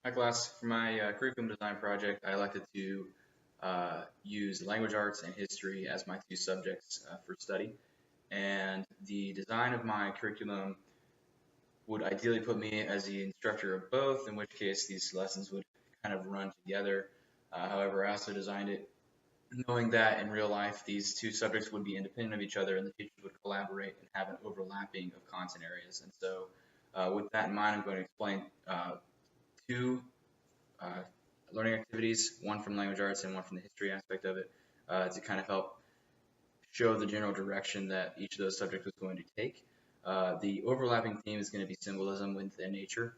Hi class, for my curriculum design project, I elected to use language arts and history as my two subjects for study. And the design of my curriculum would ideally put me as the instructor of both, in which case these lessons would kind of run together. However, I also designed it knowing that in real life these two subjects would be independent of each other and the teachers would collaborate and have an overlapping of content areas. And so with that in mind, I'm going to explain two uh, learning activities, one from language arts and one from the history aspect of it, to kind of help show the general direction that each of those subjects was going to take. The overlapping theme is going to be symbolism within nature.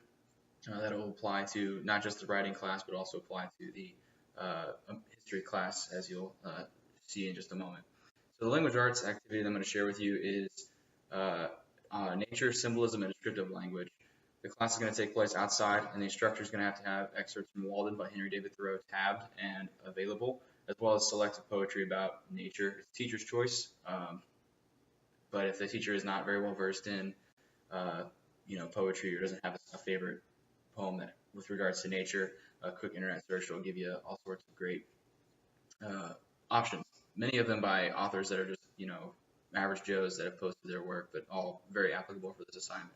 That will apply to not just the writing class, but also apply to the history class, as you'll see in just a moment. So the language arts activity that I'm going to share with you is nature, symbolism, and descriptive language. The class is going to take place outside, and the instructor is going to have excerpts from Walden by Henry David Thoreau tabbed and available, as well as selected poetry about nature. It's teacher's choice, but if the teacher is not very well versed in, poetry or doesn't have a favorite poem that, with regards to nature, a quick internet search will give you all sorts of great options. Many of them by authors that are just, average Joes that have posted their work, but all very applicable for this assignment.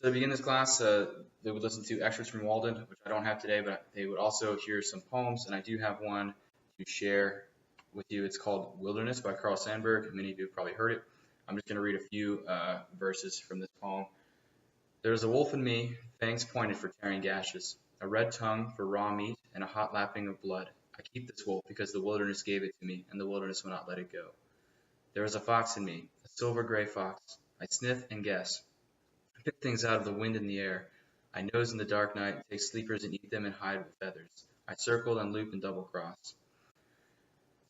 So to begin this class, they would listen to excerpts from Walden, which I don't have today, but they would also hear some poems, and I do have one to share with you. It's called Wilderness by Carl Sandburg. Many of you have probably heard it. I'm just going to read a few verses from this poem. There's a wolf in me, fangs pointed for tearing gashes, a red tongue for raw meat, and a hot lapping of blood. I keep this wolf because the wilderness gave it to me, and the wilderness will not let it go. There is a fox in me, a silver gray fox. I sniff and guess. I pick things out of the wind and the air. I nose in the dark night, take sleepers and eat them and hide with feathers. I circle and loop and double cross.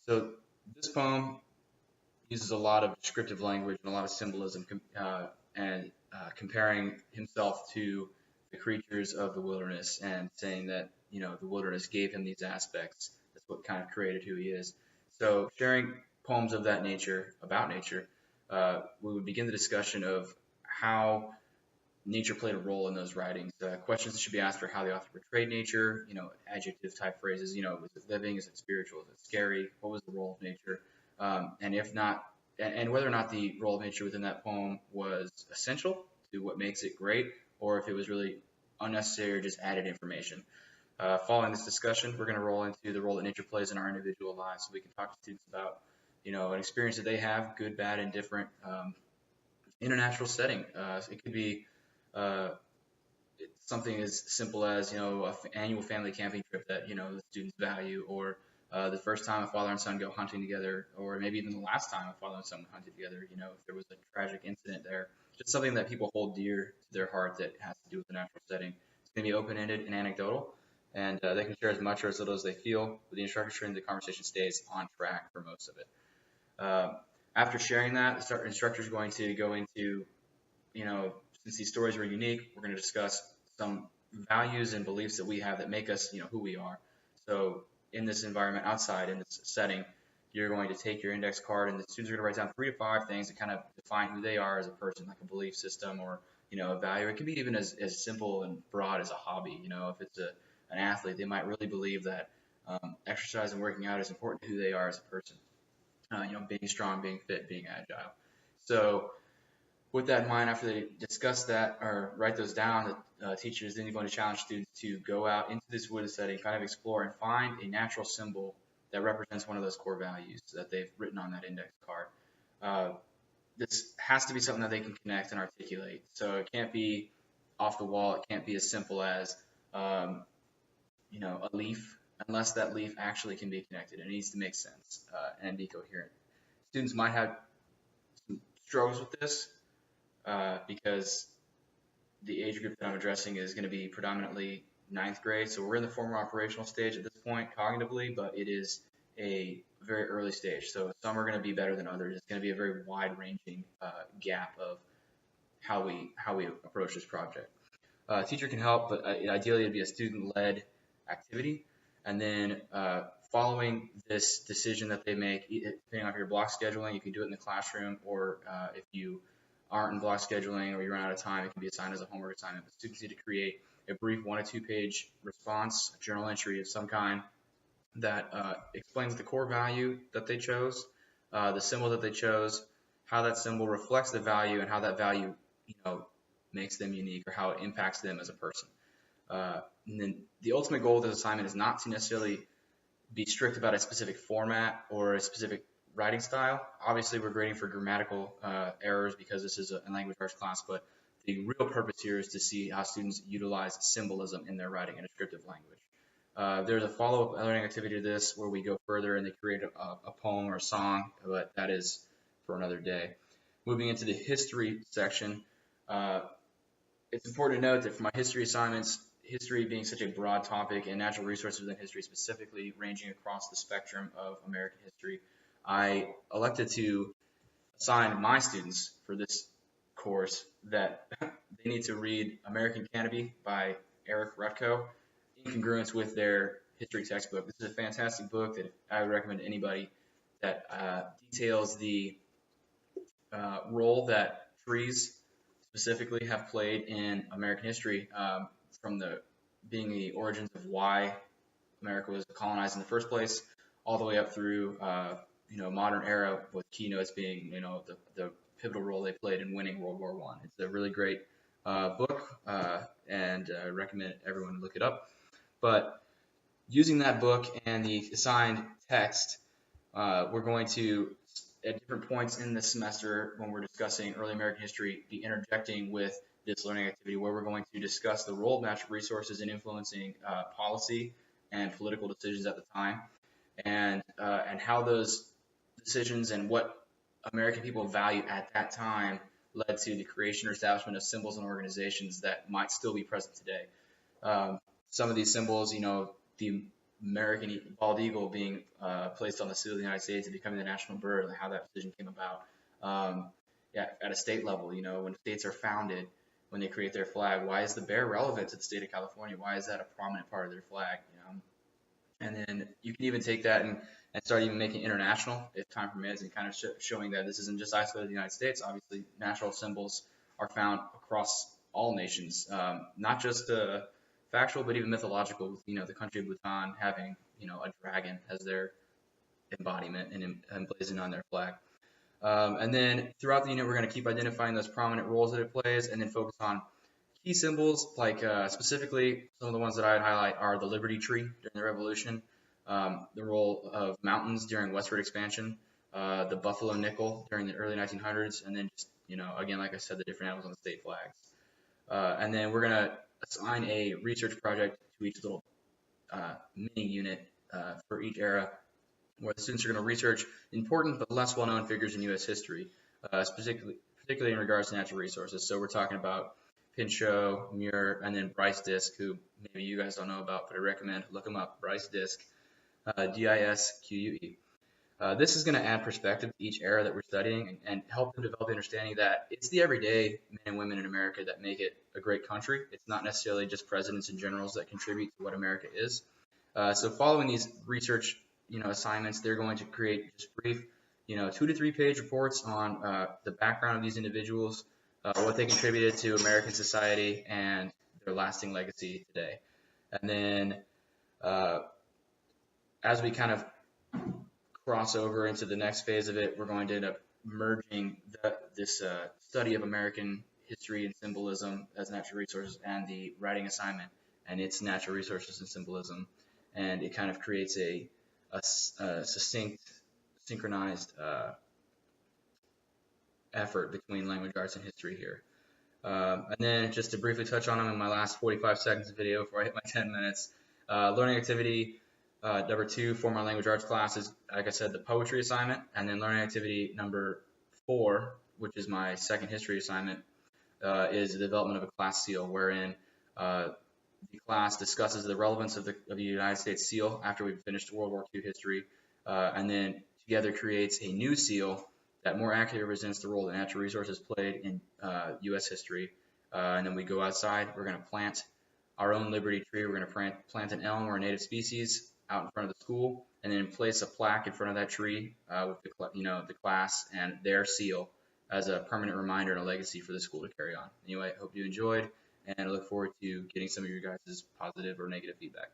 So this poem uses a lot of descriptive language and a lot of symbolism and comparing himself to the creatures of the wilderness and saying that, the wilderness gave him these aspects. That's what kind of created who he is. So sharing poems of that nature, about nature, we would begin the discussion of how nature played a role in those writings. Questions that should be asked are how the author portrayed nature, adjective type phrases, is it living, is it spiritual, is it scary, what was the role of nature, and if not, and whether or not the role of nature within that poem was essential to what makes it great, or if it was really unnecessary or just added information. Following this discussion, we're going to roll into the role that nature plays in our individual lives, so we can talk to students about, an experience that they have, good, bad, and different, in a natural setting. It could be something as simple as, an annual family camping trip that, the students value, or the first time a father and son go hunting together, or maybe even the last time a father and son hunted together, if there was a tragic incident there. Just something that people hold dear to their heart that has to do with the natural setting. It's going to be open-ended and anecdotal, and they can share as much or as little as they feel, but the instructor ensuring the conversation stays on track for most of it. After sharing that, the instructor is going to go into, since these stories are unique, we're going to discuss some values and beliefs that we have that make us, who we are. So in this environment, outside, in this setting, you're going to take your index card and the students are going to write down 3 to 5 things that kind of define who they are as a person, like a belief system or, a value. It can be even as simple and broad as a hobby. If it's an athlete, they might really believe that exercise and working out is important to who they are as a person. Being strong, being fit, being agile. So with that in mind, after they discuss that or write those down, the teacher is then going to challenge students to go out into this wooded setting, kind of explore and find a natural symbol that represents one of those core values that they've written on that index card. This has to be something that they can connect and articulate. So it can't be off the wall. It can't be as simple as, a leaf, unless that leaf actually can be connected. It needs to make sense and be coherent. Students might have some struggles with this, because the age group that I'm addressing is going to be predominantly 9th grade. So we're in the formal operational stage at this point cognitively, but it is a very early stage. So some are going to be better than others. It's going to be a very wide-ranging gap of how we approach this project. Teacher can help, but ideally it'd be a student-led activity. And then following this decision that they make, depending on your block scheduling, you can do it in the classroom, or if you aren't in block scheduling or you run out of time, it can be assigned as a homework assignment. But students need to create a brief 1 to 2 page response, a journal entry of some kind that explains the core value that they chose, the symbol that they chose, how that symbol reflects the value, and how that value, you know, makes them unique or how it impacts them as a person. And then the ultimate goal of this assignment is not to necessarily be strict about a specific format or a specific writing style. Obviously, we're grading for grammatical errors because this is a language arts class, but the real purpose here is to see how students utilize symbolism in their writing in a descriptive language. There's a follow-up learning activity to this where we go further and they create a poem or a song, but that is for another day. Moving into the history section, it's important to note that for my history assignments, history being such a broad topic and natural resources within history specifically ranging across the spectrum of American history, I elected to assign my students for this course that they need to read American Canopy by Eric Rutko in congruence with their history textbook. This is a fantastic book that I would recommend to anybody that details the role that trees specifically have played in American history, from being the origins of why America was colonized in the first place, all the way up through modern era, with keynotes being the pivotal role they played in winning World War I. It's a really great book, and I recommend everyone look it up. But using that book and the assigned text, we're going to, at different points in this semester when we're discussing early American history, be interjecting with this learning activity where we're going to discuss the role of natural resources in influencing policy and political decisions at the time, and how those decisions and what American people value at that time led to the creation or establishment of symbols and organizations that might still be present today. Some of these symbols, the American bald eagle being placed on the seal of the United States and becoming the national bird, and how that decision came about. At a state level, when states are founded, when they create their flag, why is the bear relevant to the state of California? Why is that a prominent part of their flag? And then you can even take that and start even making international, if time permits, and kind of showing that this isn't just isolated to the United States. Obviously, natural symbols are found across all nations, not just factual, but even mythological, with the country of Bhutan having a dragon as their embodiment and emblazoned on their flag. And then throughout the unit, we're going to keep identifying those prominent roles that it plays, and then focus on key symbols, like specifically some of the ones that I would highlight are the Liberty Tree during the Revolution, the role of mountains during westward expansion, the buffalo nickel during the early 1900s, and then just again, like I said, the different animals on the state flags. And then we're going to assign a research project to each little mini unit for each era, where the students are going to research important but less well-known figures in U.S. history, particularly in regards to natural resources. So we're talking about Pinchot, Muir, and then Bryce Disk, who maybe you guys don't know about, but I recommend look him up. Bryce Disk, Disque. This is going to add perspective to each era that we're studying and help them develop the understanding that it's the everyday men and women in America that make it a great country. It's not necessarily just presidents and generals that contribute to what America is. So following these research assignments, they're going to create just brief 2 to 3 page reports on the background of these individuals, what they contributed to American society, and their lasting legacy today. And then as we kind of cross over into the next phase of it, we're going to end up merging this study of American history and symbolism as natural resources and the writing assignment and its natural resources and symbolism. And it kind of creates a succinct, synchronized effort between language arts and history here. And then just to briefly touch on them in my last 45 seconds of video before I hit my 10 minutes, learning activity number 2 for my language arts class is, like I said, the poetry assignment. And then learning activity number 4, which is my second history assignment, is the development of a class seal, wherein the class discusses the relevance of the United States seal after we've finished World War II history, and then together creates a new seal that more accurately represents the role that natural resources played in U.S. history. And then we go outside. We're going to plant our own Liberty Tree. We're going to plant an elm or a native species out in front of the school, and then place a plaque in front of that tree with the class and their seal as a permanent reminder and a legacy for the school to carry on. Anyway, I hope you enjoyed, and I look forward to getting some of your guys' positive or negative feedback.